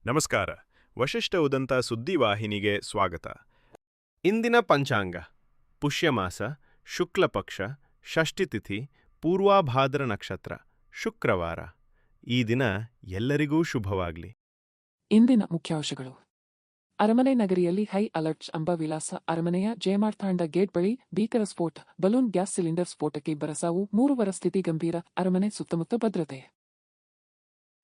ನಮಸ್ಕಾರ. ವಶಿಷ್ಠ ಉದಂತ ಸುದ್ದಿವಾಹಿನಿಗೆ ಸ್ವಾಗತ. ಇಂದಿನ ಪಂಚಾಂಗ: ಪುಷ್ಯಮಾಸ, ಶುಕ್ಲಪಕ್ಷ, ಷಷ್ಠಿತಿಥಿ, ಪೂರ್ವಾಭಾದ್ರ ನಕ್ಷತ್ರ, ಶುಕ್ರವಾರ. ಈ ದಿನ ಎಲ್ಲರಿಗೂ ಶುಭವಾಗಲಿ. ಇಂದಿನ ಮುಖ್ಯಾಂಶಗಳು: ಅರಮನೆ ನಗರಿಯಲ್ಲಿ ಹೈ ಅಲರ್ಟ್ ಅಂಬಾವಿಲಾಸ. ಅರಮನೆಯ ಜಯಮಾರ್ಥಾಂಡ ಗೇಟ್ ಬಳಿ ಭೀಕರ ಸ್ಫೋಟ, ಬಲೂನ್ ಗ್ಯಾಸ್ ಸಿಲಿಂಡರ್ ಸ್ಫೋಟಕ್ಕೆ ಇಬ್ಬರ ಸಾವು, ಮೂರುವರ ಸ್ಥಿತಿ ಗಂಭೀರ. ಅರಮನೆ ಸುತ್ತಮುತ್ತ ಭದ್ರತೆ.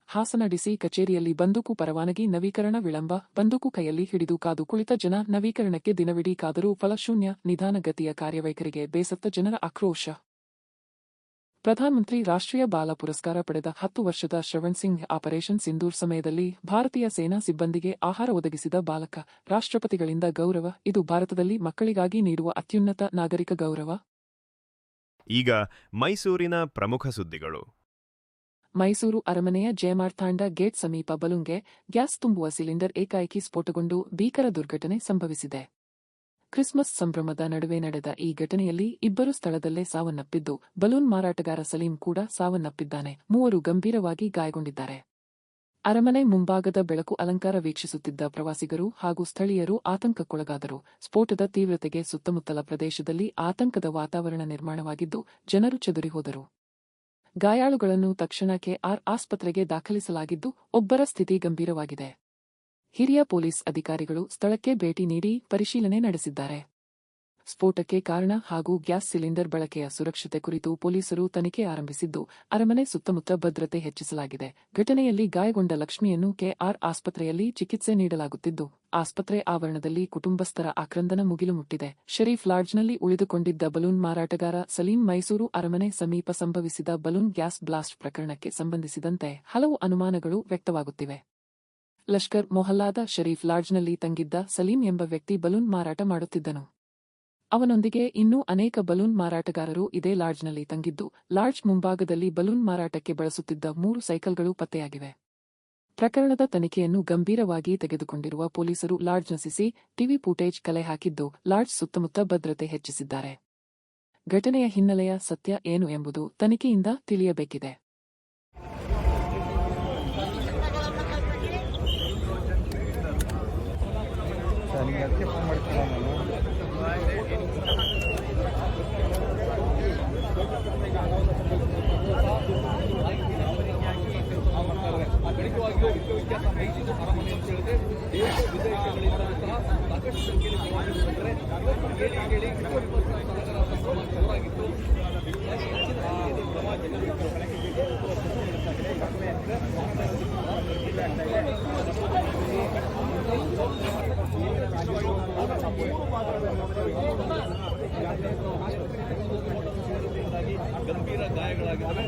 ಹಾಸನ ಡಿಸಿ ಕಚೇರಿಯಲ್ಲಿ ಬಂದೂಕು ಪರವಾನಗಿ ನವೀಕರಣ ವಿಳಂಬ. ಬಂದೂಕು ಕೈಯಲ್ಲಿ ಹಿಡಿದು ಕಾದು ಕುಳಿತ ಜನ, ನವೀಕರಣಕ್ಕೆ ದಿನವಿಡೀ ಕಾದರೂ ಫಲಶೂನ್ಯ. ನಿಧಾನಗತಿಯ ಕಾರ್ಯವೈಖರಿಗೆ ಬೇಸತ್ತ ಜನರ ಆಕ್ರೋಶ. ಪ್ರಧಾನಮಂತ್ರಿ ರಾಷ್ಟ್ರೀಯ ಬಾಲ ಪುರಸ್ಕಾರ ಪಡೆದ 10 ವರ್ಷದ ಶ್ರವಣ್ ಸಿಂಗ್ ಆಪರೇಷನ್ ಸಿಂಧೂರ್ ಸಮಯದಲ್ಲಿ ಭಾರತೀಯ ಸೇನಾ ಸಿಬ್ಬಂದಿಗೆ ಆಹಾರ ಒದಗಿಸಿದ ಬಾಲಕ. ರಾಷ್ಟ್ರಪತಿಗಳಿಂದ ಗೌರವ. ಇದು ಭಾರತದಲ್ಲಿ ಮಕ್ಕಳಿಗಾಗಿ ನೀಡುವ ಅತ್ಯುನ್ನತ ನಾಗರಿಕ ಗೌರವ. ಈಗ ಮೈಸೂರಿನ ಪ್ರಮುಖ ಸುದ್ದಿಗಳು. ಮೈಸೂರು ಅರಮನೆಯ ಜಯಮಾರ್ಥಾಂಡ ಗೇಟ್ ಸಮೀಪ ಬಲೂನ್ಗೆ ಗ್ಯಾಸ್ ತುಂಬುವ ಸಿಲಿಂಡರ್ ಏಕಾಏಕಿ ಸ್ಫೋಟಗೊಂಡು ಭೀಕರ ದುರ್ಘಟನೆ ಸಂಭವಿಸಿದೆ. ಕ್ರಿಸ್ಮಸ್ ಸಂಭ್ರಮದ ನಡುವೆ ನಡೆದ ಈ ಘಟನೆಯಲ್ಲಿ ಇಬ್ಬರು ಸ್ಥಳದಲ್ಲೇ ಸಾವನ್ನಪ್ಪಿದ್ದು, ಬಲೂನ್ ಮಾರಾಟಗಾರ ಸಲೀಂ ಕೂಡ ಸಾವನ್ನಪ್ಪಿದ್ದಾನೆ. ಮೂವರು ಗಂಭೀರವಾಗಿ ಗಾಯಗೊಂಡಿದ್ದಾರೆ. ಅರಮನೆ ಮುಂಭಾಗದ ಬೆಳಕು ಅಲಂಕಾರ ವೀಕ್ಷಿಸುತ್ತಿದ್ದ ಪ್ರವಾಸಿಗರು ಹಾಗೂ ಸ್ಥಳೀಯರು ಆತಂಕಕ್ಕೊಳಗಾದರು. ಸ್ಫೋಟದ ತೀವ್ರತೆಗೆ ಸುತ್ತಮುತ್ತಲ ಪ್ರದೇಶದಲ್ಲಿ ಆತಂಕದ ವಾತಾವರಣ ನಿರ್ಮಾಣವಾಗಿದ್ದು, ಜನರು ಚೆದುರಿ ಹೋದರು. ಗಾಯಾಳುಗಳನ್ನು ತಕ್ಷಣ ಕೆಆರ್ ಆಸ್ಪತ್ರೆಗೆ ದಾಖಲಿಸಲಾಗಿದ್ದು, ಒಬ್ಬರ ಸ್ಥಿತಿ ಗಂಭೀರವಾಗಿದೆ. ಹಿರಿಯ ಪೊಲೀಸ್ ಅಧಿಕಾರಿಗಳು ಸ್ಥಳಕ್ಕೆ ಭೇಟಿ ನೀಡಿ ಪರಿಶೀಲನೆ ನಡೆಸಿದ್ದಾರೆ. ಸ್ಫೋಟಕ್ಕೆ ಕಾರಣ ಹಾಗೂ ಗ್ಯಾಸ್ ಸಿಲಿಂಡರ್ ಬಳಕೆಯ ಸುರಕ್ಷತೆ ಕುರಿತು ಪೊಲೀಸರು ತನಿಖೆ ಆರಂಭಿಸಿದ್ದು, ಅರಮನೆ ಸುತ್ತಮುತ್ತ ಭದ್ರತೆ ಹೆಚ್ಚಿಸಲಾಗಿದೆ. ಘಟನೆಯಲ್ಲಿ ಗಾಯಗೊಂಡ ಲಕ್ಷ್ಮಿಯನ್ನು ಕೆಆರ್ ಆಸ್ಪತ್ರೆಯಲ್ಲಿ ಚಿಕಿತ್ಸೆ ನೀಡಲಾಗುತ್ತಿದ್ದು, ಆಸ್ಪತ್ರೆ ಆವರಣದಲ್ಲಿ ಕುಟುಂಬಸ್ಥರ ಆಕ್ರಂದನ ಮುಗಿಲು ಮುಟ್ಟಿದೆ. ಶರೀಫ್ ಲಾಡ್ಜ್ನಲ್ಲಿ ಉಳಿದುಕೊಂಡಿದ್ದ ಬಲೂನ್ ಮಾರಾಟಗಾರ ಸಲೀಂ ಮೈಸೂರು ಅರಮನೆ ಸಮೀಪ ಸಂಭವಿಸಿದ ಬಲೂನ್ ಗ್ಯಾಸ್ ಬ್ಲಾಸ್ಟ್ ಪ್ರಕರಣಕ್ಕೆ ಸಂಬಂಧಿಸಿದಂತೆ ಹಲವು ಅನುಮಾನಗಳು ವ್ಯಕ್ತವಾಗುತ್ತಿವೆ. ಲಷ್ಕರ್ ಮೊಹಲ್ಲಾದ ಶರೀಫ್ ಲಾಡ್ಜ್ನಲ್ಲಿ ತಂಗಿದ್ದ ಸಲೀಂ ಎಂಬ ವ್ಯಕ್ತಿ ಬಲೂನ್ ಮಾರಾಟ ಮಾಡುತ್ತಿದ್ದನು. ಅವನೊಂದಿಗೆ ಇನ್ನೂ ಅನೇಕ ಬಲೂನ್ ಮಾರಾಟಗಾರರು ಇದೇ ಲಾಡ್ಜ್ನಲ್ಲಿ ತಂಗಿದ್ದು, ಲಾಡ್ಜ್ ಮುಂಭಾಗದಲ್ಲಿ ಬಲೂನ್ ಮಾರಾಟಕ್ಕೆ ಬಳಸುತ್ತಿದ್ದ 3 ಸೈಕಲ್ಗಳು ಪತ್ತೆಯಾಗಿವೆ. ಪ್ರಕರಣದ ತನಿಖೆಯನ್ನು ಗಂಭೀರವಾಗಿ ತೆಗೆದುಕೊಂಡಿರುವ ಪೊಲೀಸರು ಲಾಡ್ಜ್ನ ಟಿವಿ ಫುಟೇಜ್ ಕಲೆ ಹಾಕಿದ್ದು, ಲಾಡ್ಜ್ ಸುತ್ತಮುತ್ತ ಭದ್ರತೆ ಹೆಚ್ಚಿಸಿದ್ದಾರೆ. ಘಟನೆಯ ಹಿನ್ನೆಲೆಯ ಸತ್ಯ ಏನು ಎಂಬುದು ತನಿಖೆಯಿಂದ ತಿಳಿಯಬೇಕಿದೆ. ಗಂಭೀರ ಗಾಯಗಳಾಗಿವೆ.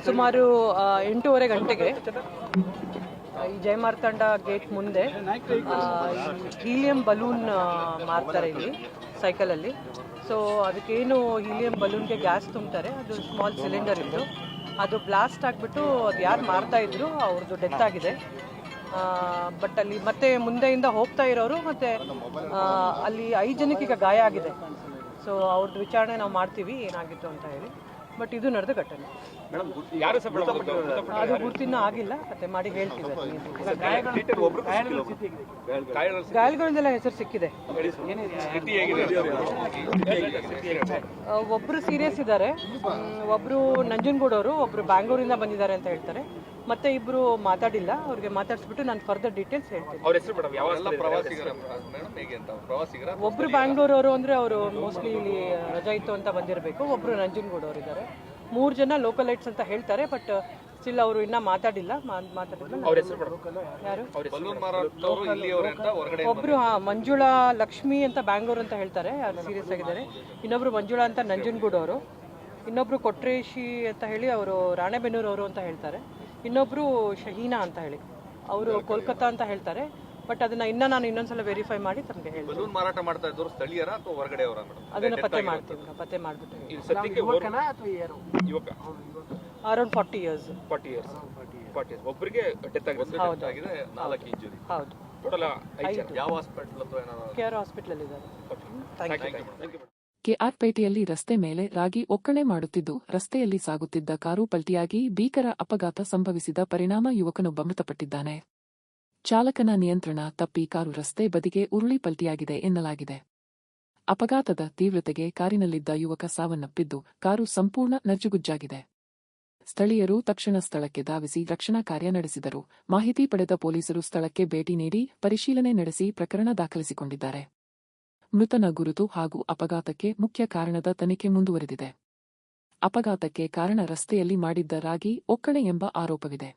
ಸುಮಾರು 8:30 ಗಂಟೆಗೆ ಈ ಜಯಮಾರ್ಥಾಂಡ ಗೇಟ್ ಮುಂದೆ ಹೀಲಿಯಂ ಬಲೂನ್ ಮಾರ್ತಾರೆ ಇಲ್ಲಿ ಸೈಕಲಲ್ಲಿ. ಸೊ ಅದಕ್ಕೇನು ಹೀಲಿಯಂ ಬಲೂನ್ಗೆ ಗ್ಯಾಸ್ ತುಂಬ್ತಾರೆ, ಅದು ಸ್ಮಾಲ್ ಸಿಲಿಂಡರ್ ಇತ್ತು. ಅದು ಬ್ಲಾಸ್ಟ್ ಆಗಿಬಿಟ್ಟು ಅದು ಯಾರು ಮಾರ್ತಾ ಇದ್ರು ಅವ್ರದ್ದು ಡೆತ್ ಆಗಿದೆ. ಬಟ್ ಅಲ್ಲಿ ಮತ್ತೆ ಮುಂದೆಯಿಂದ ಹೋಗ್ತಾ ಇರೋರು ಮತ್ತು ಅಲ್ಲಿ 5 ಜನಕ್ಕೆ ಈಗ ಗಾಯ ಆಗಿದೆ. ಸೊ ಅವ್ರದ್ದು ವಿಚಾರಣೆ ನಾವು ಮಾಡ್ತೀವಿ ಏನಾಗಿತ್ತು ಅಂತ ಹೇಳಿ. ಬಟ್ ಇದು ನಡೆದ ಘಟನೆ. ಅದು ಗುರ್ತಿನ್ನ ಆಗಿಲ್ಲ, ಮತ್ತೆ ಮಾಡಿ ಹೇಳ್ತೀವಿ. ಗಾಯಗಳಿಂದೆಲ್ಲ ಹೆಸರು ಸಿಕ್ಕಿದೆ. ಒಬ್ರು ಸೀರಿಯಸ್ ಇದ್ದಾರೆ, ಒಬ್ರು ನಂಜನಗೂಡವರು, ಒಬ್ರು ಬ್ಯಾಂಗ್ಳೂರಿಂದ ಬಂದಿದ್ದಾರೆ ಅಂತ ಹೇಳ್ತಾರೆ. ಮತ್ತೆ ಇಬ್ರು ಮಾತಾಡಿಲ್ಲ, ಅವ್ರಿಗೆ ಮಾತಾಡಿಸ್ಬಿಟ್ಟು ನಾನು ಫರ್ದರ್ ಡೀಟೇಲ್ಸ್ ಹೇಳ್ತೀನಿ. ಒಬ್ರು ಬ್ಯಾಂಗ್ಳೂರವರು ಅಂದ್ರೆ ಅವರು ಮೋಸ್ಟ್ಲಿ ಇಲ್ಲಿ ರಜಾ ಇತ್ತು ಅಂತ ಬಂದಿರಬೇಕು. ಒಬ್ರು ನಂಜನಗೂಡವರು ಇದ್ದಾರೆ. 3 ಜನ ಲೋಕಲೈಟ್ಸ್ ಅಂತ ಹೇಳ್ತಾರೆ. ಬಟ್ ಸ್ಟಿಲ್ ಅವರು ಇನ್ನೂ ಮಾತಾಡಿಲ್ಲ. ಯಾರು? ಒಬ್ರು ಮಂಜುಳಾ ಲಕ್ಷ್ಮಿ ಅಂತ ಬ್ಯಾಂಗ್ಳೂರ್ ಅಂತ ಹೇಳ್ತಾರೆ, ಯಾರು ಸೀರಿಯಸ್ ಆಗಿದ್ದಾರೆ. ಇನ್ನೊಬ್ರು ಮಂಜುಳಾ ಅಂತ ನಂಜನಗೂಡವರು. ಇನ್ನೊಬ್ರು ಕೊಟ್ರೇಶಿ ಅಂತ ಹೇಳಿ ಅವರು ರಾಣೆಬೆನ್ನೂರವರು ಅಂತ ಹೇಳ್ತಾರೆ. ಇನ್ನೊಬ್ರು ಶಹೀನಾ ಅಂತ ಹೇಳಿ ಅವರು ಕೋಲ್ಕತ್ತಾ ಅಂತ ಹೇಳ್ತಾರೆ. ಬಟ್ ಅದನ್ನ ನಾನು ಇನ್ನೊಂದ್ಸಲ ವೆರಿಫೈ ಮಾಡಿ ತಮಗೆ ಹೇಳ್ತೀನಿ. ಬಲೂನ್ ಮಾರಾಟ ಮಾಡ್ತಾ ಇದ್ದವರು ಸ್ಥಳೀಯರ ಅಥವಾ ಹೊರಗಡೆ ಅವರ ಮೇಡಮ್? ಅದನ್ನ ಪತ್ತೆ ಮಾಡ್ಬಿಟ್ಟು ಯುವಕ ಅರೌಂಡ್ 40 years. ಒಬ್ಬರಿಗೆ ಡೆತ್ ಆಗಿದೆ, 4 ಇಂಜುರಿ. ಹೌದು. ಟೋಟಲ್ ಯಾವ ಹಾಸ್ಪಿಟಲ್ ಅಥವಾ ಏನಾದ್ರು? ಕೇರ್ ಹಾಸ್ಪಿಟಲ್ ಇದ್ದಾರೆ. Thank you. ಕೆಆರ್ಪೇಟೆಯಲ್ಲಿ ರಸ್ತೆ ಮೇಲೆ ರಾಗಿ ಒಕ್ಕಣೆ ಮಾಡುತ್ತಿದ್ದು ರಸ್ತೆಯಲ್ಲಿ ಸಾಗುತ್ತಿದ್ದ ಕಾರು ಪಲ್ಟಿಯಾಗಿ ಭೀಕರ ಅಪಘಾತ ಸಂಭವಿಸಿದ ಪರಿಣಾಮ ಯುವಕನೊಬ್ಬ ಮೃತಪಟ್ಟಿದ್ದಾನೆ. ಚಾಲಕನ ನಿಯಂತ್ರಣ ತಪ್ಪಿ ಕಾರು ರಸ್ತೆ ಬದಿಗೆ ಉರುಳಿ ಪಲ್ಟಿಯಾಗಿದೆ ಎನ್ನಲಾಗಿದೆ. ಅಪಘಾತದ ತೀವ್ರತೆಗೆ ಕಾರಿನಲ್ಲಿದ್ದ ಯುವಕ ಸಾವನ್ನಪ್ಪಿದ್ದು ಕಾರು ಸಂಪೂರ್ಣ ನಜ್ಜುಗುಜ್ಜಾಗಿದೆ. ಸ್ಥಳೀಯರು ತಕ್ಷಣ ಸ್ಥಳಕ್ಕೆ ಧಾವಿಸಿ ರಕ್ಷಣಾ ಕಾರ್ಯ ನಡೆಸಿದರು. ಮಾಹಿತಿ ಪಡೆದ ಪೊಲೀಸರು ಸ್ಥಳಕ್ಕೆ ಭೇಟಿ ನೀಡಿ ಪರಿಶೀಲನೆ ನಡೆಸಿ ಪ್ರಕರಣ ದಾಖಲಿಸಿಕೊಂಡಿದ್ದಾರೆ. ಮೃತನ ಗುರುತು ಹಾಗೂ ಅಪಘಾತಕ್ಕೆ ಮುಖ್ಯ ಕಾರಣದ ತನಿಖೆ ಮುಂದುವರೆದಿದೆ. ಅಪಘಾತಕ್ಕೆ ಕಾರಣ ರಸ್ತೆಯಲ್ಲಿ ಮಾಡಿದ್ದ ರಾಗಿ ಒಕ್ಕಣೆ ಎಂಬ ಆರೋಪವಿದೆ.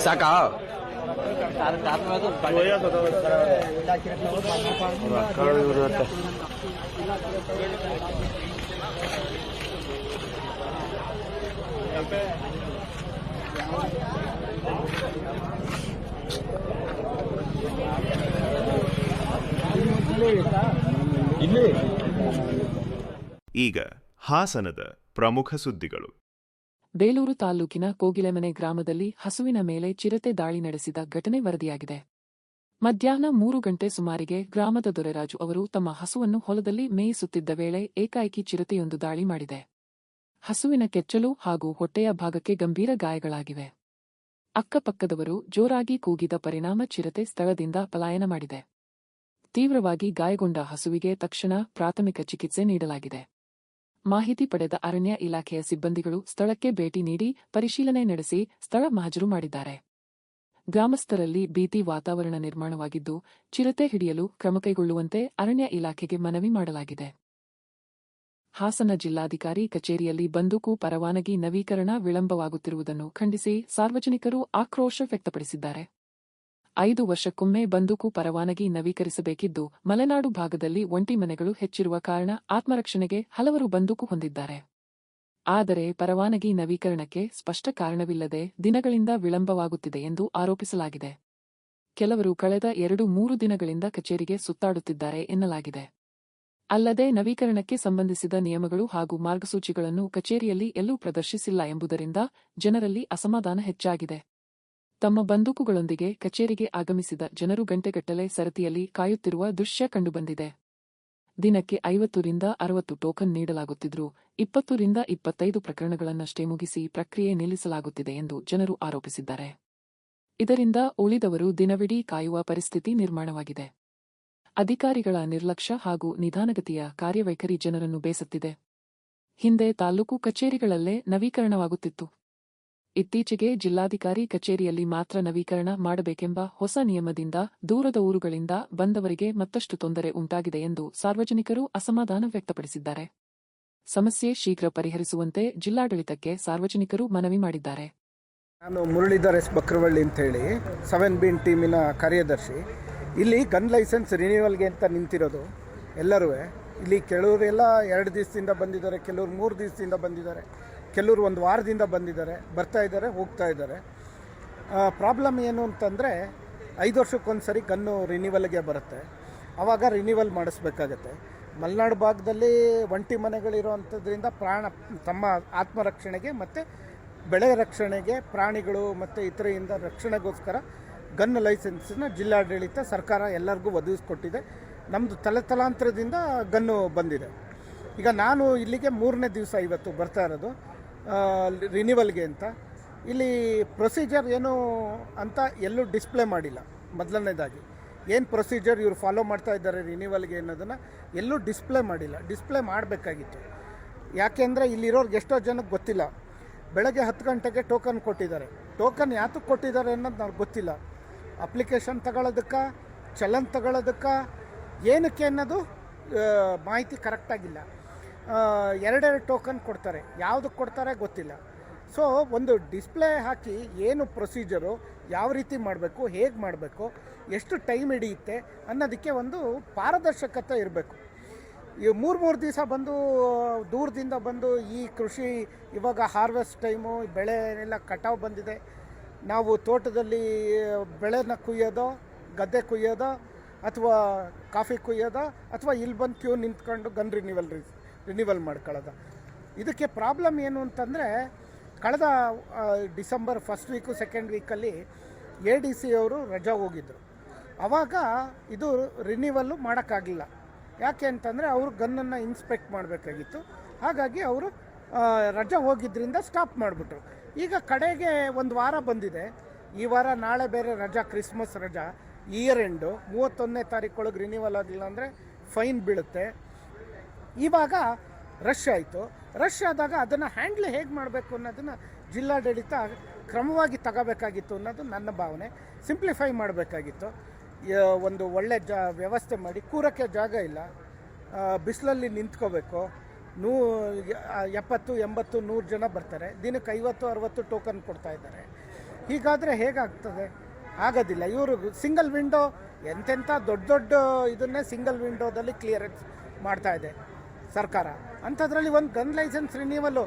ಸಾಕಾ ಈಗ ಹಾಸನದ ಪ್ರಮುಖ ಸುದ್ದಿಗಳು. ಬೇಲೂರು ತಾಲ್ಲೂಕಿನ ಕೋಗಿಲೆಮನೆ ಗ್ರಾಮದಲ್ಲಿ ಹಸುವಿನ ಮೇಲೆ ಚಿರತೆ ದಾಳಿ ನಡೆಸಿದ ಘಟನೆ ವರದಿಯಾಗಿದೆ. ಮಧ್ಯಾಹ್ನ 3 ಗಂಟೆ ಸುಮಾರಿಗೆ ಗ್ರಾಮದ ದೊರೆರಾಜು ಅವರು ತಮ್ಮ ಹಸುವನ್ನು ಹೊಲದಲ್ಲಿ ಮೇಯಿಸುತ್ತಿದ್ದ ವೇಳೆ ಏಕಾಏಕಿ ಚಿರತೆಯೊಂದು ದಾಳಿ ಮಾಡಿದೆ. ಹಸುವಿನ ಕೆಚ್ಚಲು ಹಾಗೂ ಹೊಟ್ಟೆಯ ಭಾಗಕ್ಕೆ ಗಂಭೀರ ಗಾಯಗಳಾಗಿವೆ. ಅಕ್ಕಪಕ್ಕದವರು ಜೋರಾಗಿ ಕೂಗಿದ ಪರಿಣಾಮ ಚಿರತೆ ಸ್ಥಳದಿಂದ ಪಲಾಯನ ಮಾಡಿದೆ. ತೀವ್ರವಾಗಿ ಗಾಯಗೊಂಡ ಹಸುವಿಗೆ ತಕ್ಷಣ ಪ್ರಾಥಮಿಕ ಚಿಕಿತ್ಸೆ ನೀಡಲಾಗಿದೆ. ಮಾಹಿತಿ ಪಡೆದ ಅರಣ್ಯ ಇಲಾಖೆಯ ಸಿಬ್ಬಂದಿಗಳು ಸ್ಥಳಕ್ಕೆ ಭೇಟಿ ನೀಡಿ ಪರಿಶೀಲನೆ ನಡೆಸಿ ಸ್ಥಳ ಮಹಜರು ಮಾಡಿದ್ದಾರೆ. ಗ್ರಾಮಸ್ಥರಲ್ಲಿ ಭೀತಿ ವಾತಾವರಣ ನಿರ್ಮಾಣವಾಗಿದ್ದು ಚಿರತೆ ಹಿಡಿಯಲು ಕ್ರಮ ಕೈಗೊಳ್ಳುವಂತೆ ಅರಣ್ಯ ಇಲಾಖೆಗೆ ಮನವಿ ಮಾಡಲಾಗಿದೆ. ಹಾಸನ ಜಿಲ್ಲಾಧಿಕಾರಿ ಕಚೇರಿಯಲ್ಲಿ ಬಂದೂಕು ಪರವಾನಗಿ ನವೀಕರಣ ವಿಳಂಬವಾಗುತ್ತಿರುವುದನ್ನು ಖಂಡಿಸಿ ಸಾರ್ವಜನಿಕರು ಆಕ್ರೋಶ ವ್ಯಕ್ತಪಡಿಸಿದ್ದಾರೆ. 5 ವರ್ಷಕ್ಕೊಮ್ಮೆ ಬಂದೂಕು ಪರವಾನಗಿ ನವೀಕರಿಸಬೇಕಿದ್ದು ಮಲೆನಾಡು ಭಾಗದಲ್ಲಿ ಒಂಟಿ ಮನೆಗಳು ಹೆಚ್ಚಿರುವ ಕಾರಣ ಆತ್ಮರಕ್ಷಣೆಗೆ ಹಲವರು ಬಂದೂಕು ಹೊಂದಿದ್ದಾರೆ. ಆದರೆ ಪರವಾನಗಿ ನವೀಕರಣಕ್ಕೆ ಸ್ಪಷ್ಟ ಕಾರಣವಿಲ್ಲದೆ ದಿನಗಳಿಂದ ವಿಳಂಬವಾಗುತ್ತಿದೆ ಎಂದು ಆರೋಪಿಸಲಾಗಿದೆ. ಕೆಲವರು ಕಳೆದ 2-3 ದಿನಗಳಿಂದ ಕಚೇರಿಗೆ ಸುತ್ತಾಡುತ್ತಿದ್ದಾರೆ ಎನ್ನಲಾಗಿದೆ. ಅಲ್ಲದೆ ನವೀಕರಣಕ್ಕೆ ಸಂಬಂಧಿಸಿದ ನಿಯಮಗಳು ಹಾಗೂ ಮಾರ್ಗಸೂಚಿಗಳನ್ನು ಕಚೇರಿಯಲ್ಲಿ ಎಲ್ಲೂ ಪ್ರದರ್ಶಿಸಿಲ್ಲ ಎಂಬುದರಿಂದ ಜನರಲ್ಲಿ ಅಸಮಾಧಾನ ಹೆಚ್ಚಾಗಿದೆ. ತಮ್ಮ ಬಂದೂಕುಗಳೊಂದಿಗೆ ಕಚೇರಿಗೆ ಆಗಮಿಸಿದ ಜನರು ಗಂಟೆಗಟ್ಟಲೆ ಸರತಿಯಲ್ಲಿ ಕಾಯುತ್ತಿರುವ ದೃಶ್ಯ ಕಂಡುಬಂದಿದೆ. ದಿನಕ್ಕೆ 50ರಿಂದ 60 ಟೋಕನ್ ನೀಡಲಾಗುತ್ತಿದ್ದರೂ 20ರಿಂದ 25 ಪ್ರಕರಣಗಳನ್ನಷ್ಟೇ ಮುಗಿಸಿ ಪ್ರಕ್ರಿಯೆ ನಿಲ್ಲಿಸಲಾಗುತ್ತಿದೆ ಎಂದು ಜನರು ಆರೋಪಿಸಿದ್ದಾರೆ. ಇದರಿಂದ ಉಳಿದವರು ದಿನವಿಡೀ ಕಾಯುವ ಪರಿಸ್ಥಿತಿ ನಿರ್ಮಾಣವಾಗಿದೆ. ಅಧಿಕಾರಿಗಳ ನಿರ್ಲಕ್ಷ್ಯ ಹಾಗೂ ನಿಧಾನಗತಿಯ ಕಾರ್ಯವೈಖರಿ ಜನರನ್ನು ಬೇಸತ್ತಿದೆ. ಹಿಂದೆ ತಾಲೂಕು ಕಚೇರಿಗಳಲ್ಲೇ ನವೀಕರಣವಾಗುತ್ತಿತ್ತು. ಇತ್ತೀಚೆಗೆ ಜಿಲ್ಲಾಧಿಕಾರಿ ಕಚೇರಿಯಲ್ಲಿ ಮಾತ್ರ ನವೀಕರಣ ಮಾಡಬೇಕೆಂಬ ಹೊಸ ನಿಯಮದಿಂದ ದೂರದ ಊರುಗಳಿಂದ ಬಂದವರಿಗೆ ಮತ್ತಷ್ಟು ತೊಂದರೆ ಉಂಟಾಗಿದೆ ಎಂದು ಸಾರ್ವಜನಿಕರು ಅಸಮಾಧಾನ ವ್ಯಕ್ತಪಡಿಸಿದ್ದಾರೆ. ಸಮಸ್ಯೆ ಶೀಘ್ರ ಪರಿಹರಿಸುವಂತೆ ಜಿಲ್ಲಾಡಳಿತಕ್ಕೆ ಸಾರ್ವಜನಿಕರು ಮನವಿ ಮಾಡಿದ್ದಾರೆ. ನಾನು ಮುರಳೀಧರ್ ಎಸ್ ಬಕ್ರವಳ್ಳಿ ಅಂತೇಳಿ 7B ಟೀಮಿನ ಕಾರ್ಯದರ್ಶಿ. ಇಲ್ಲಿ ಗನ್ ಲೈಸೆನ್ಸ್ ರಿನ್ಯೂವಲ್ಗೆ ಅಂತ ನಿಂತಿರೋದು ಎಲ್ಲರೂ. ಇಲ್ಲಿ ಕೆಲವರೆಲ್ಲ 2 ದಿವಸದಿಂದ ಬಂದಿದ್ದಾರೆ, ಕೆಲವರು 3 ದಿವಸದಿಂದ ಬಂದಿದ್ದಾರೆ, ಕೆಲವರು ಒಂದು ವಾರದಿಂದ ಬಂದಿದ್ದಾರೆ, ಬರ್ತಾ ಇದ್ದಾರೆ, ಹೋಗ್ತಾ ಇದ್ದಾರೆ. ಪ್ರಾಬ್ಲಮ್ ಏನು ಅಂತಂದರೆ 5 ವರ್ಷಕ್ಕೊಂದು ಸರಿ ಗನ್ನು ರಿನಿವಲ್ಗೆ ಬರುತ್ತೆ. ಆವಾಗ ರಿನಿವಲ್ ಮಾಡಿಸ್ಬೇಕಾಗತ್ತೆ. ಮಲೆನಾಡು ಭಾಗದಲ್ಲಿ ಒಂಟಿ ಮನೆಗಳಿರೋವಂಥದ್ರಿಂದ ತಮ್ಮ ಆತ್ಮರಕ್ಷಣೆಗೆ ಮತ್ತು ಬೆಳೆ ರಕ್ಷಣೆಗೆ, ಪ್ರಾಣಿಗಳು ಮತ್ತು ಇತರೆಯಿಂದ ರಕ್ಷಣೆಗೋಸ್ಕರ ಗನ್ ಲೈಸೆನ್ಸನ್ನ ಜಿಲ್ಲಾಡಳಿತ ಸರ್ಕಾರ ಎಲ್ಲರಿಗೂ ಒದಗಿಸ್ಕೊಟ್ಟಿದೆ. ನಮ್ಮದು ತಲಾಂತರದಿಂದ ಗನ್ನು ಬಂದಿದೆ. ಈಗ ನಾನು ಇಲ್ಲಿಗೆ 3ನೇ ದಿವಸ ಇವತ್ತು ಬರ್ತಾ ಇರೋದು ರಿನಿವಲ್ಗೆ ಅಂತ. ಇಲ್ಲಿ ಪ್ರೊಸೀಜರ್ ಏನು ಅಂತ ಎಲ್ಲೂ ಡಿಸ್ಪ್ಲೇ ಮಾಡಿಲ್ಲ. ಮೊದಲನೇದಾಗಿ ಏನು ಪ್ರೊಸೀಜರ್ ಇವರು ಫಾಲೋ ಮಾಡ್ತಾ ಇದ್ದಾರೆ ರಿನಿವಲ್ಗೆ ಅನ್ನೋದನ್ನು ಎಲ್ಲೂ ಡಿಸ್ಪ್ಲೇ ಮಾಡಿಲ್ಲ. ಡಿಸ್ಪ್ಲೇ ಮಾಡಬೇಕಾಗಿತ್ತು. ಯಾಕೆಂದರೆ ಇಲ್ಲಿರೋರ್ಗೆ ಎಷ್ಟೋ ಜನಕ್ಕೆ ಗೊತ್ತಿಲ್ಲ. ಬೆಳಗ್ಗೆ 10 ಗಂಟೆಗೆ ಟೋಕನ್ ಕೊಟ್ಟಿದ್ದಾರೆ. ಟೋಕನ್ ಯಾತಕ್ಕೆ ಕೊಟ್ಟಿದ್ದಾರೆ ಅನ್ನೋದು ನನಗೆ ಗೊತ್ತಿಲ್ಲ. ಅಪ್ಲಿಕೇಶನ್ ತಗೊಳ್ಳೋದಕ್ಕೆ, ಚಲನ್ ತಗೊಳ್ಳೋದಕ್ಕೆ, ಏನಕ್ಕೆ ಅನ್ನೋದು ಮಾಹಿತಿ ಕರೆಕ್ಟಾಗಿಲ್ಲ. 2 ಟೋಕನ್ ಕೊಡ್ತಾರೆ. ಯಾವುದಕ್ಕೆ ಕೊಡ್ತಾರೆ ಗೊತ್ತಿಲ್ಲ. ಸೊ ಒಂದು ಡಿಸ್ಪ್ಲೇ ಹಾಕಿ ಏನು ಪ್ರೊಸೀಜರು, ಯಾವ ರೀತಿ ಮಾಡಬೇಕು, ಹೇಗೆ ಮಾಡಬೇಕು, ಎಷ್ಟು ಟೈಮ್ ಹಿಡಿಯುತ್ತೆ ಅನ್ನೋದಕ್ಕೆ ಒಂದು ಪಾರದರ್ಶಕತೆ ಇರಬೇಕು. ಈ 3 ದಿವಸ ಬಂದು ದೂರದಿಂದ ಬಂದು ಈ ಕೃಷಿ ಇವಾಗ ಹಾರ್ವೆಸ್ಟ್ ಟೈಮು, ಬೆಳೆ ಎಲ್ಲ ಕಟಾವು ಬಂದಿದೆ, ನಾವು ತೋಟದಲ್ಲಿ ಬೆಳೆನ ಕುಯ್ಯೋದೋ, ಗದ್ದೆ ಕುಯ್ಯೋದೋ, ಅಥವಾ ಕಾಫಿ ಕುಯ್ಯೋದೋ, ಅಥವಾ ಇಲ್ಲಿ ಬಂದು ಕ್ಯೂ ನಿಂತ್ಕೊಂಡು ಗನ್ ರಿನಿವಲ್ ಮಾಡ್ಕೊಳ್ಳೋದು. ಇದಕ್ಕೆ ಪ್ರಾಬ್ಲಮ್ ಏನು ಅಂತಂದರೆ, ಕಳೆದ ಡಿಸೆಂಬರ್ 1st ವೀಕು 2nd ವೀಕಲ್ಲಿ ADC ಅವರು ರಜಾ ಹೋಗಿದ್ದರು. ಆವಾಗ ಇದು ರಿನಿವಲ್ಲು ಮಾಡೋಕ್ಕಾಗಲಿಲ್ಲ. ಯಾಕೆ ಅಂತಂದರೆ ಅವರು ಗನ್ನನ್ನು ಇನ್ಸ್ಪೆಕ್ಟ್ ಮಾಡಬೇಕಾಗಿತ್ತು. ಹಾಗಾಗಿ ಅವರು ರಜಾ ಹೋಗಿದ್ದರಿಂದ ಸ್ಟಾಪ್ ಮಾಡಿಬಿಟ್ರು. ಈಗ ಕಡೆಗೆ 1 ವಾರ ಬಂದಿದೆ. ಈ ವಾರ ನಾಳೆ ಬೇರೆ ರಜಾ, ಕ್ರಿಸ್ಮಸ್ ರಜಾ, ಇಯರ್ ಎಂಡು 31ನೇ ತಾರೀಕೊಳಗೆ ರಿನಿವಲ್ ಆಗಿಲ್ಲ ಅಂದರೆ ಫೈನ್ ಬೀಳುತ್ತೆ. ಇವಾಗ ರಶ್ ಆಯಿತು. ರಶ್ ಆದಾಗ ಅದನ್ನು ಹ್ಯಾಂಡ್ಲ್ ಹೇಗೆ ಮಾಡಬೇಕು ಅನ್ನೋದನ್ನು ಜಿಲ್ಲಾಡಳಿತ ಕ್ರಮವಾಗಿ ತಗೋಬೇಕಾಗಿತ್ತು ಅನ್ನೋದು ನನ್ನ ಭಾವನೆ. ಸಿಂಪ್ಲಿಫೈ ಮಾಡಬೇಕಾಗಿತ್ತು. ಒಂದು ಒಳ್ಳೆ ವ್ಯವಸ್ಥೆ ಮಾಡಿ. ಕೂರಕ್ಕೆ ಜಾಗ ಇಲ್ಲ, ಬಿಸಿಲಲ್ಲಿ ನಿಂತ್ಕೋಬೇಕು. 70, 80, 100 ಜನ ಬರ್ತಾರೆ. ದಿನಕ್ಕೆ 50, 60 ಟೋಕನ್ ಕೊಡ್ತಾ ಇದ್ದಾರೆ. ಹೀಗಾದರೆ ಹೇಗಾಗ್ತದೆ? ಆಗೋದಿಲ್ಲ. ಇವರು ಸಿಂಗಲ್ ವಿಂಡೋ, ಎಂತೆಂಥ ದೊಡ್ಡ ಇದನ್ನೇ ಸಿಂಗಲ್ ವಿಂಡೋದಲ್ಲಿ ಕ್ಲಿಯರೆನ್ಸ್ ಮಾಡ್ತಾ ಇದೆ ಸರ್ಕಾರ. ಅಂಥದ್ರಲ್ಲಿ ಒಂದು ಗನ್ ಲೈಸೆನ್ಸ್ ರಿನಿವಲ್ಲು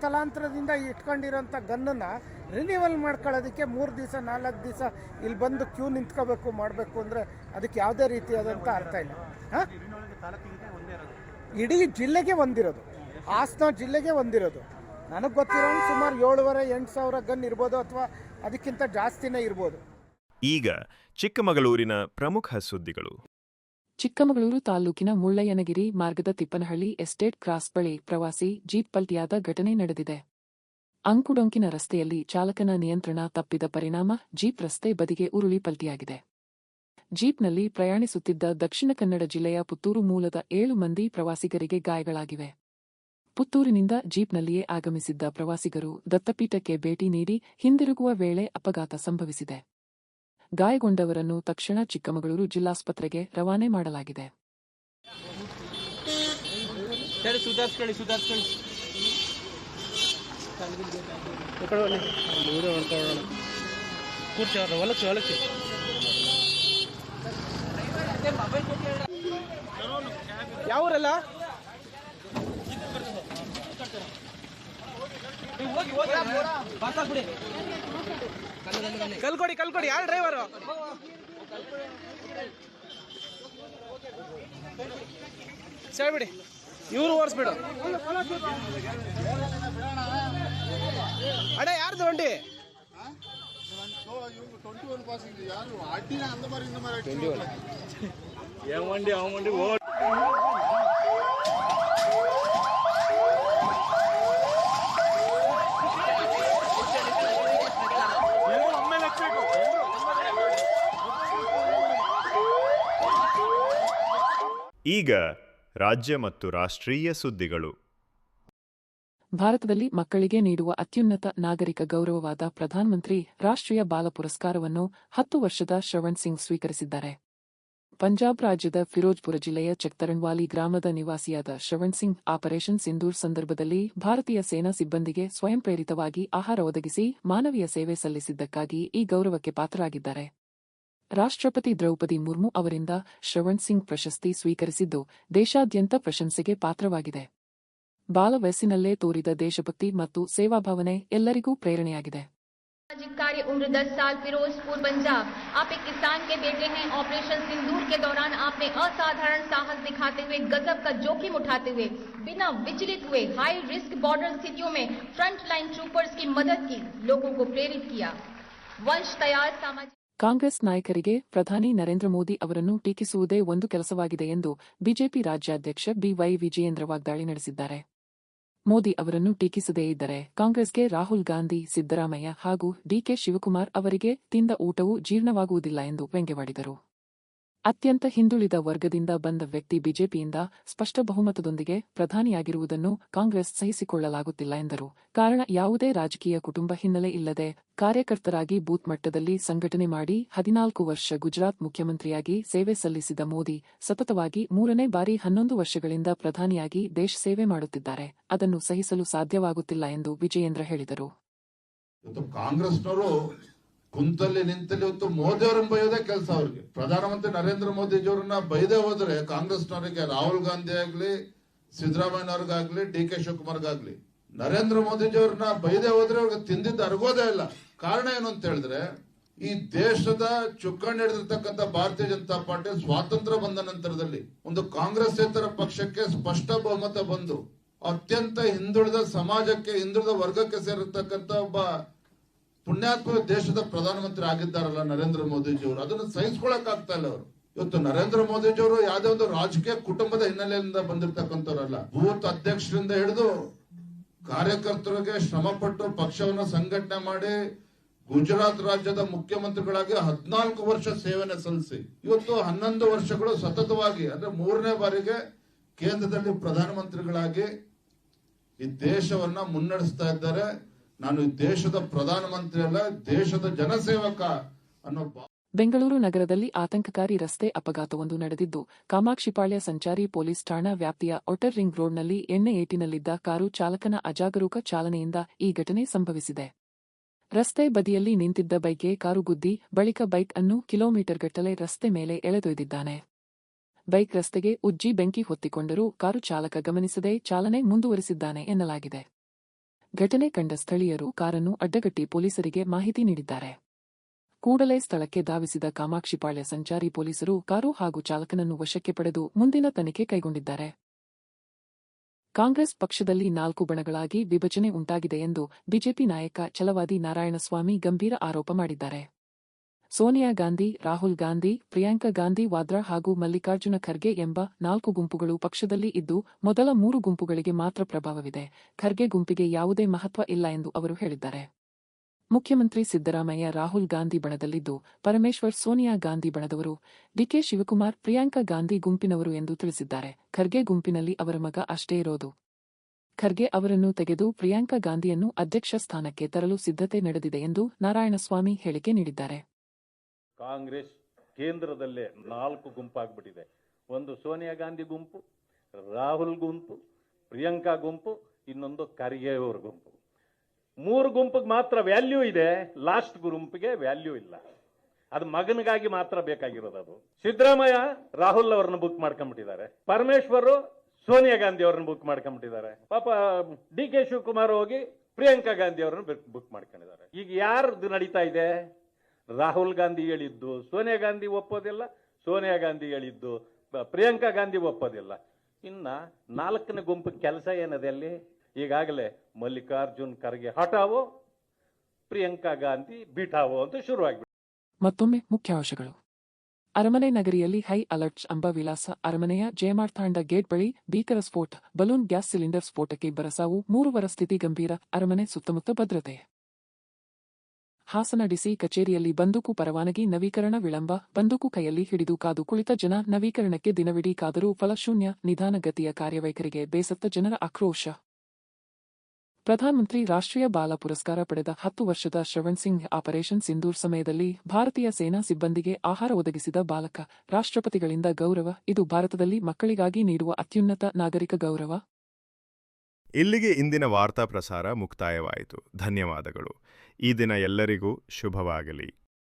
ತಲಾಂತರದಿಂದ ಇಟ್ಕೊಂಡಿರೋಂಥ ಗನ್ನನ್ನು ರಿನಿವಲ್ ಮಾಡ್ಕೊಳ್ಳೋದಕ್ಕೆ 3 ದಿವಸ 4 ದಿವಸ ಇಲ್ಲಿ ಬಂದು ಕ್ಯೂ ನಿಂತ್ಕೋಬೇಕು ಮಾಡಬೇಕು ಅಂದರೆ ಅದಕ್ಕೆ ಯಾವುದೇ ರೀತಿಯಾದಂಥ ಅರ್ಥ ಇಲ್ಲ. ಹಾಂ, ಇಡೀ ಜಿಲ್ಲೆಗೆ ಒಂದಿರೋದು, ಹಾಸನ ಜಿಲ್ಲೆಗೆ ಒಂದಿರೋದು. ನನಗೆ ಗೊತ್ತಿರೋ ಸುಮಾರು 7,500 8,000 ಗನ್ ಇರ್ಬೋದು, ಅಥವಾ ಅದಕ್ಕಿಂತ ಜಾಸ್ತಿನೇ ಇರ್ಬೋದು. ಈಗ ಚಿಕ್ಕಮಗಳೂರಿನ ಪ್ರಮುಖ ಸುದ್ದಿಗಳು. ಚಿಕ್ಕಮಗಳೂರು ತಾಲೂಕಿನ ಮುಳ್ಳಯ್ಯನಗಿರಿ ಮಾರ್ಗದ ತಿಪ್ಪನಹಳ್ಳಿ ಎಸ್ಟೇಟ್ ಕ್ರಾಸ್ ಬಳಿ ಪ್ರವಾಸಿ ಜೀಪ್ ಪಲ್ಟಿಯಾದ ಘಟನೆ ನಡೆದಿದೆ. ಅಂಕುಡೊಂಕಿನ ರಸ್ತೆಯಲ್ಲಿ ಚಾಲಕನ ನಿಯಂತ್ರಣ ತಪ್ಪಿದ ಪರಿಣಾಮ ಜೀಪ್ ರಸ್ತೆ ಬದಿಗೆ ಉರುಳಿ ಪಲ್ಟಿಯಾಗಿದೆ. ಜೀಪ್ನಲ್ಲಿ ಪ್ರಯಾಣಿಸುತ್ತಿದ್ದ ದಕ್ಷಿಣ ಕನ್ನಡ ಜಿಲ್ಲೆಯ ಪುತ್ತೂರು ಮೂಲದ 7 ಮಂದಿ ಪ್ರವಾಸಿಗರಿಗೆ ಗಾಯಗಳಾಗಿವೆ. ಪುತ್ತೂರಿನಿಂದ ಜೀಪ್ನಲ್ಲಿಯೇ ಆಗಮಿಸಿದ್ದ ಪ್ರವಾಸಿಗರು ದತ್ತಪೀಠಕ್ಕೆ ಭೇಟಿ ನೀಡಿ ಹಿಂದಿರುಗುವ ವೇಳೆ ಅಪಘಾತ ಸಂಭವಿಸಿದೆ. ಗಾಯಗೊಂಡವರನ್ನು ತಕ್ಷಣ ಚಿಕ್ಕಮಗಳೂರು ಜಿಲ್ಲಾಸ್ಪತ್ರೆಗೆ ರವಾನೆ ಮಾಡಲಾಗಿದೆ. ಯಾವೂರಲ್ಲ ಕಲ್ಕೊಡಿ ಯಾರು ಡ್ರೈವರು? ಸರಿ ಬಿಡಿ, ಇವ್ರು ಓಡಿಸ್ಬಿಡು. ಅಣ್ಣ ಯಾರ್ದು வண்டி? ಈಗ ರಾಜ್ಯ ಮತ್ತು ರಾಷ್ಟ್ರೀಯ ಸುದ್ದಿಗಳು. ಭಾರತದಲ್ಲಿ ಮಕ್ಕಳಿಗೆ ನೀಡುವ ಅತ್ಯುನ್ನತ ನಾಗರಿಕ ಗೌರವವಾದ ಪ್ರಧಾನಮಂತ್ರಿ ರಾಷ್ಟ್ರೀಯ ಬಾಲ ಪುರಸ್ಕಾರವನ್ನು 10 ವರ್ಷದ ಶ್ರವಣ್ ಸಿಂಗ್ ಸ್ವೀಕರಿಸಿದ್ದಾರೆ. ಪಂಜಾಬ್ ರಾಜ್ಯದ ಫಿರೋಜ್ಪುರ ಜಿಲ್ಲೆಯ ಚಕ್ತರಣ್ವಾಲಿ ಗ್ರಾಮದ ನಿವಾಸಿಯಾದ ಶ್ರವಣ್ ಸಿಂಗ್ ಆಪರೇಷನ್ ಸಿಂಧೂರ್ ಸಂದರ್ಭದಲ್ಲಿ ಭಾರತೀಯ ಸೇನಾ ಸಿಬ್ಬಂದಿಗೆ ಸ್ವಯಂ ಪ್ರೇರಿತವಾಗಿ ಆಹಾರ ಒದಗಿಸಿ ಮಾನವೀಯ ಸೇವೆ ಸಲ್ಲಿಸಿದ್ದಕ್ಕಾಗಿ ಈ ಗೌರವಕ್ಕೆ ಪಾತ್ರರಾಗಿದ್ದಾರೆ. ರಾಷ್ಟ್ರಪತಿ ದ್ರೌಪದಿ ಮುರ್ಮು ಅವರಿಂದ ಶ್ರವಣ್ ಸಿಂಗ್ ಪ್ರಶಸ್ತಿ ಸ್ವೀಕರಿಸಿದ್ದು ದೇಶಾದ್ಯಂತ ಪ್ರಶಂಸೆಗೆ ಪಾತ್ರವಾಗಿದೆ. ಬಾಲ ವಯಸ್ಸಿನಲ್ಲೇ ತೋರಿದ ದೇಶಭಕ್ತಿ ಮತ್ತು ಸೇವಾಭಾವನೆ ಎಲ್ಲರಿಗೂ ಪ್ರೇರಣೆಯಾಗಿದೆ. सामाजिक कार्य उम्र 10 साल फिरोजपुर पंजाब। आप एक किसान के बेटे हैं। ऑपरेशन सिंदूर के दौरान आपने असाधारण साहस दिखाते हुए गजब का जोखिम उठाते हुए बिना विचलित हुए हाई रिस्क बॉर्डर स्थितियों में फ्रंट लाइन ट्रूपर्स की मदद की, लोगों को प्रेरित किया। वंश तैयार सामाजिक ಕಾಂಗ್ರೆಸ್ ನಾಯಕರಿಗೆ ಪ್ರಧಾನಿ ನರೇಂದ್ರ ಮೋದಿ ಅವರನ್ನು ಟೀಕಿಸುವುದೇ ಒಂದು ಕೆಲಸವಾಗಿದೆ ಎಂದು ಬಿಜೆಪಿ ರಾಜ್ಯಾಧ್ಯಕ್ಷ ಬಿವೈ ವಿಜಯೇಂದ್ರ ವಾಗ್ದಾಳಿ ನಡೆಸಿದ್ದಾರೆ. ಮೋದಿ ಅವರನ್ನು ಟೀಕಿಸದೇ ಇದ್ದರೆ ಕಾಂಗ್ರೆಸ್ಗೆ ರಾಹುಲ್ ಗಾಂಧಿ, ಸಿದ್ದರಾಮಯ್ಯ ಹಾಗೂ ಡಿಕೆ ಶಿವಕುಮಾರ್ ಅವರಿಗೆ ತಿಂದ ಊಟವೂ ಜೀರ್ಣವಾಗುವುದಿಲ್ಲ ಎಂದು ವ್ಯಂಗ್ಯವಾಡಿದರು. ಅತ್ಯಂತ ಹಿಂದುಳಿದ ವರ್ಗದಿಂದ ಬಂದ ವ್ಯಕ್ತಿ ಬಿಜೆಪಿಯಿಂದ ಸ್ಪಷ್ಟ ಬಹುಮತದೊಂದಿಗೆ ಪ್ರಧಾನಿಯಾಗಿರುವುದನ್ನು ಕಾಂಗ್ರೆಸ್ ಸಹಿಸಿಕೊಳ್ಳಲಾಗುತ್ತಿಲ್ಲ ಎಂದರು. ಕಾರಣ, ಯಾವುದೇ ರಾಜಕೀಯ ಕುಟುಂಬ ಹಿನ್ನೆಲೆ ಇಲ್ಲದೆ ಕಾರ್ಯಕರ್ತರಾಗಿ ಬೂತ್ ಮಟ್ಟದಲ್ಲಿ ಸಂಘಟನೆ ಮಾಡಿ 14 ವರ್ಷ ಗುಜರಾತ್ ಮುಖ್ಯಮಂತ್ರಿಯಾಗಿ ಸೇವೆ ಸಲ್ಲಿಸಿದ ಮೋದಿ ಸತತವಾಗಿ 3ನೇ ಬಾರಿ 11 ವರ್ಷಗಳಿಂದ ಪ್ರಧಾನಿಯಾಗಿ ದೇಶ ಸೇವೆ ಮಾಡುತ್ತಿದ್ದಾರೆ. ಅದನ್ನು ಸಹಿಸಲು ಸಾಧ್ಯವಾಗುತ್ತಿಲ್ಲ ಎಂದು ವಿಜಯೇಂದ್ರ ಹೇಳಿದರು. ಕಾಂಗ್ರೆಸ್ನವರು ಕುಂತಲ್ಲಿ ನಿಂತಲ್ಲಿ ಇವತ್ತು ಮೋದಿ ಅವರನ್ನ ಬೈಯೋದೇ ಕೆಲಸ ಅವ್ರಿಗೆ. ಪ್ರಧಾನಮಂತ್ರಿ ನರೇಂದ್ರ ಮೋದಿಜಿಯವರನ್ನ ಬೈದೇ ಹೋದ್ರೆ ಕಾಂಗ್ರೆಸ್ನವರಿಗೆ ರಾಹುಲ್ ಗಾಂಧಿ ಆಗ್ಲಿ, ಸಿದ್ದರಾಮಯ್ಯನವ್ರಿಗಾಗ್ಲಿ, ಡಿ.ಕೆ. ಶಿವಕುಮಾರ್ಗಾಗ್ಲಿ, ನರೇಂದ್ರ ಮೋದಿಜಿಯವ್ರನ್ನ ಬೈದೇ ಹೋದ್ರೆ ಅವ್ರಿಗೆ ತಿಂದಿದ್ದು ಅರಗೋದೇ ಇಲ್ಲ. ಕಾರಣ ಏನು ಅಂತ ಹೇಳಿದ್ರೆ, ಈ ದೇಶದ ಚುಕ್ಕಾಣಿ ಹಿಡಿದಿರ್ತಕ್ಕಂಥ ಭಾರತೀಯ ಜನತಾ ಪಾರ್ಟಿ ಸ್ವಾತಂತ್ರ್ಯ ಬಂದ ನಂತರದಲ್ಲಿ ಒಂದು ಕಾಂಗ್ರೆಸ್ಸೇತರ ಪಕ್ಷಕ್ಕೆ ಸ್ಪಷ್ಟ ಬಹುಮತ ಬಂದು ಅತ್ಯಂತ ಹಿಂದುಳಿದ ಸಮಾಜಕ್ಕೆ, ಹಿಂದುಳಿದ ವರ್ಗಕ್ಕೆ ಸೇರಿರ್ತಕ್ಕಂಥ ಒಬ್ಬ ಪುಣ್ಯಾತ್ಮ ದೇಶದ ಪ್ರಧಾನಮಂತ್ರಿ ಆಗಿದ್ದಾರಲ್ಲ ನರೇಂದ್ರ ಮೋದಿಜಿಯವರು, ಅದನ್ನು ಸಹಿಸ್ಕೊಳಕ್ ಆಗ್ತಾ ಇಲ್ಲ ಅವರು. ಇವತ್ತು ನರೇಂದ್ರ ಮೋದಿಜಿಯವರು ಯಾವುದೇ ಒಂದು ರಾಜಕೀಯ ಕುಟುಂಬದ ಹಿನ್ನೆಲೆಯಿಂದ ಬಂದಿರತಕ್ಕಂಥವ್ರಲ್ಲ. ಬೂತ್ ಅಧ್ಯಕ್ಷರಿಂದ ಹಿಡಿದು ಕಾರ್ಯಕರ್ತರಿಗೆ ಶ್ರಮಪಟ್ಟು ಪಕ್ಷವನ್ನು ಸಂಘಟನೆ ಮಾಡಿ ಗುಜರಾತ್ ರಾಜ್ಯದ ಮುಖ್ಯಮಂತ್ರಿಗಳಾಗಿ 14 ವರ್ಷ ಸೇವೆಯನ್ನು ಸಲ್ಲಿಸಿ ಇವತ್ತು 11 ವರ್ಷಗಳು ಸತತವಾಗಿ ಅಂದ್ರೆ 3ನೇ ಬಾರಿಗೆ ಕೇಂದ್ರದಲ್ಲಿ ಪ್ರಧಾನಮಂತ್ರಿಗಳಾಗಿ ಈ ದೇಶವನ್ನ ಮುನ್ನಡೆಸ್ತಾ ಇದ್ದಾರೆ. ನಾನು ಈ ದೇಶದ ಪ್ರಧಾನಮಂತ್ರಿ ಅಲ್ಲ, ದೇಶದ ಜನಸೇವಕ ಅನ್ನೋ. ಬೆಂಗಳೂರು ನಗರದಲ್ಲಿ ಆತಂಕಕಾರಿ ರಸ್ತೆ ಅಪಘಾತವೊಂದು ನಡೆದಿದ್ದು, ಕಾಮಾಕ್ಷಿಪಾಳ್ಯ ಸಂಚಾರಿ ಪೊಲೀಸ್ ಠಾಣಾ ವ್ಯಾಪ್ತಿಯ ಔಟರ್ ರಿಂಗ್ ರೋಡ್ನಲ್ಲಿ ಎಣ್ಣೆ ಏಟಿನಲ್ಲಿದ್ದ ಕಾರು ಚಾಲಕನ ಅಜಾಗರೂಕ ಚಾಲನೆಯಿಂದ ಈ ಘಟನೆ ಸಂಭವಿಸಿದೆ. ರಸ್ತೆ ಬದಿಯಲ್ಲಿ ನಿಂತಿದ್ದ ಬೈಕ್ಗೆ ಕಾರು ಗುದ್ದಿ ಬಳಿಕ ಬೈಕ್ ಅನ್ನು ಕಿಲೋಮೀಟರ್ಗಟ್ಟಲೆ ರಸ್ತೆ ಮೇಲೆ ಎಳೆದೊಯ್ದಿದ್ದಾನೆ. ಬೈಕ್ ರಸ್ತೆಗೆ ಉಜ್ಜಿ ಬೆಂಕಿ ಹೊತ್ತಿಕೊಂಡರೂ ಕಾರು ಚಾಲಕ ಗಮನಿಸದೆ ಚಾಲನೆ ಮುಂದುವರಿಸಿದ್ದಾನೆ ಎನ್ನಲಾಗಿದೆ. ಘಟನೆ ಕಂಡ ಸ್ಥಳೀಯರು ಕಾರನ್ನು ಅಡ್ಡಗಟ್ಟಿ ಪೊಲೀಸರಿಗೆ ಮಾಹಿತಿ ನೀಡಿದ್ದಾರೆ. ಕೂಡಲೇ ಸ್ಥಳಕ್ಕೆ ಧಾವಿಸಿದ ಕಾಮಾಕ್ಷಿಪಾಳ್ಯ ಸಂಚಾರಿ ಪೊಲೀಸರು ಕಾರು ಹಾಗೂ ಚಾಲಕನನ್ನು ವಶಕ್ಕೆ ಪಡೆದು ಮುಂದಿನ ತನಿಖೆ ಕೈಗೊಂಡಿದ್ದಾರೆ. ಕಾಂಗ್ರೆಸ್ ಪಕ್ಷದಲ್ಲಿ 4 ಬಣಗಳಾಗಿ ವಿಭಜನೆ ಉಂಟಾಗಿದೆ ಎಂದು ಬಿಜೆಪಿ ನಾಯಕ ಛಲವಾದಿ ನಾರಾಯಣಸ್ವಾಮಿ ಗಂಭೀರ ಆರೋಪ ಮಾಡಿದ್ದಾರೆ. ಸೋನಿಯಾ ಗಾಂಧಿ, ರಾಹುಲ್ ಗಾಂಧಿ, ಪ್ರಿಯಾಂಕಾ ಗಾಂಧಿ ವಾದ್ರಾ ಹಾಗೂ ಮಲ್ಲಿಕಾರ್ಜುನ ಖರ್ಗೆ ಎಂಬ 4 ಗುಂಪುಗಳು ಪಕ್ಷದಲ್ಲಿ ಇದ್ದು, ಮೊದಲ 3 ಗುಂಪುಗಳಿಗೆ ಮಾತ್ರ ಪ್ರಭಾವವಿದೆ. ಖರ್ಗೆ ಗುಂಪಿಗೆ ಯಾವುದೇ ಮಹತ್ವ ಇಲ್ಲ ಎಂದು ಅವರು ಹೇಳಿದ್ದಾರೆ. ಮುಖ್ಯಮಂತ್ರಿ ಸಿದ್ದರಾಮಯ್ಯ ರಾಹುಲ್ ಗಾಂಧಿ ಬಣದಲ್ಲಿದ್ದು, ಪರಮೇಶ್ವರ್ ಸೋನಿಯಾ ಗಾಂಧಿ ಬಣದವರು, ಡಿಕೆ ಶಿವಕುಮಾರ್ ಪ್ರಿಯಾಂಕಾ ಗಾಂಧಿ ಗುಂಪಿನವರು ಎಂದು ತಿಳಿಸಿದ್ದಾರೆ. ಖರ್ಗೆ ಗುಂಪಿನಲ್ಲಿ ಅವರ ಮಗ ಅಷ್ಟೇ ಇರೋದು. ಖರ್ಗೆ ಅವರನ್ನು ತೆಗೆದು ಪ್ರಿಯಾಂಕಾ ಗಾಂಧಿಯನ್ನು ಅಧ್ಯಕ್ಷ ಸ್ಥಾನಕ್ಕೆ ತರಲು ಸಿದ್ಧತೆ ನಡೆದಿದೆ ಎಂದು ನಾರಾಯಣಸ್ವಾಮಿ ಹೇಳಿಕೆ ನೀಡಿದ್ದಾರೆ. ಕಾಂಗ್ರೆಸ್ ಕೇಂದ್ರದಲ್ಲೇ 4 ಗುಂಪಾಗ್ಬಿಟ್ಟಿದೆ. ಒಂದು ಸೋನಿಯಾ ಗಾಂಧಿ ಗುಂಪು, ರಾಹುಲ್ ಗುಂಪು, ಪ್ರಿಯಾಂಕಾ ಗುಂಪು, ಇನ್ನೊಂದು ಖರ್ಗೆ ಅವರ ಗುಂಪು. 3 ಗುಂಪಿಗೆ ಮಾತ್ರ ವ್ಯಾಲ್ಯೂ ಇದೆ, ಲಾಸ್ಟ್ ಗುಂಪಿಗೆ ವ್ಯಾಲ್ಯೂ ಇಲ್ಲ. ಅದು ಮಗನಿಗಾಗಿ ಮಾತ್ರ ಬೇಕಾಗಿರೋದು. ಅದು ಸಿದ್ದರಾಮಯ್ಯ ರಾಹುಲ್ ಅವರನ್ನ ಬುಕ್ ಮಾಡ್ಕೊಂಡ್ಬಿಟ್ಟಿದ್ದಾರೆ, ಪರಮೇಶ್ವರ್ ಸೋನಿಯಾ ಗಾಂಧಿ ಅವರನ್ನ ಬುಕ್ ಮಾಡ್ಕೊಂಡ್ಬಿಟ್ಟಿದ್ದಾರೆ. ಪಾಪ ಡಿ.ಕೆ. ಶಿವಕುಮಾರ್ ಹೋಗಿ ಪ್ರಿಯಾಂಕಾ ಗಾಂಧಿ ಅವರನ್ನ ಬುಕ್ ಮಾಡ್ಕೊಂಡಿದ್ದಾರೆ. ಈಗ ಯಾರ್ದು ನಡೀತಾ ಇದೆ? ರಾಹುಲ್ ಗಾಂಧಿ ಹೇಳಿದ್ದು ಸೋನಿಯಾ ಗಾಂಧಿ ಒಪ್ಪೋದಿಲ್ಲ, ಸೋನಿಯಾ ಗಾಂಧಿ ಹೇಳಿದ್ದು ಪ್ರಿಯಾಂಕಾ ಗಾಂಧಿ ಒಪ್ಪೋದಿಲ್ಲ. ಇನ್ನ 4ನೇ ಗುಂಪು ಕೆಲಸ ಏನದೆ ಅಲ್ಲಿ? ಈಗಾಗಲೇ ಮಲ್ಲಿಕಾರ್ಜುನ್ ಖರ್ಗೆ ಹಠಾವೋ, ಪ್ರಿಯಾಂಕಾ ಗಾಂಧಿ ಬಿಠಾವೋ ಅಂತ ಶುರುವಾಗ್ಬಿಟ್ಟು. ಮತ್ತೊಮ್ಮೆ ಮುಖ್ಯಾಂಶಗಳು. ಅರಮನೆ ನಗರಿಯಲ್ಲಿ ಹೈ ಅಲರ್ಟ್ ಅಂಬಾವಿಲಾಸ ಅರಮನೆಯ ಜಯಮಾರ್ಥಾಂಡ ಗೇಟ್ ಬಳಿ ಭೀಕರ ಸ್ಫೋಟ, ಬಲೂನ್ ಗ್ಯಾಸ್ ಸಿಲಿಂಡರ್ ಸ್ಫೋಟಕ್ಕೆ ಇಬ್ಬರ ಸಾವು, 3ವರ ಸ್ಥಿತಿ ಗಂಭೀರ. ಅರಮನೆ ಸುತ್ತಮುತ್ತ ಭದ್ರತೆ. ಹಾಸನ ಡಿಸಿ ಕಚೇರಿಯಲ್ಲಿ ಬಂದೂಕು ಪರವಾನಗಿ ನವೀಕರಣ ವಿಳಂಬ, ಬಂದೂಕು ಕೈಯಲ್ಲಿ ಹಿಡಿದು ಕಾದು ಕುಳಿತ ಜನ, ನವೀಕರಣಕ್ಕೆ ದಿನವಿಡೀ ಕಾದರೂ ಫಲಶೂನ್ಯ, ನಿಧಾನಗತಿಯ ಕಾರ್ಯವೈಖರಿಗೆ ಬೇಸತ್ತ ಜನರ ಆಕ್ರೋಶ. ಪ್ರಧಾನಮಂತ್ರಿ ರಾಷ್ಟ್ರೀಯ ಬಾಲ ಪುರಸ್ಕಾರ ಪಡೆದ 10 ವರ್ಷದ ಶ್ರವಣ್ ಸಿಂಗ್ ಆಪರೇಷನ್ ಸಿಂಧೂರ್ ಸಮಯದಲ್ಲಿ ಭಾರತೀಯ ಸೇನಾ ಸಿಬ್ಬಂದಿಗೆ ಆಹಾರ ಒದಗಿಸಿದ ಬಾಲಕ, ರಾಷ್ಟ್ರಪತಿಗಳಿಂದ ಗೌರವ. ಇದು ಭಾರತದಲ್ಲಿ ಮಕ್ಕಳಿಗಾಗಿ ನೀಡುವ ಅತ್ಯುನ್ನತ ನಾಗರಿಕ ಗೌರವ. ಇಲ್ಲಿಗೆ ಇಂದಿನ ವಾರ್ತಾ ಪ್ರಸಾರ ಮುಕ್ತಾಯವಾಯಿತು. ಧನ್ಯವಾದಗಳು. ಈ ದಿನ ಎಲ್ಲರಿಗೂ ಶುಭವಾಗಲಿ.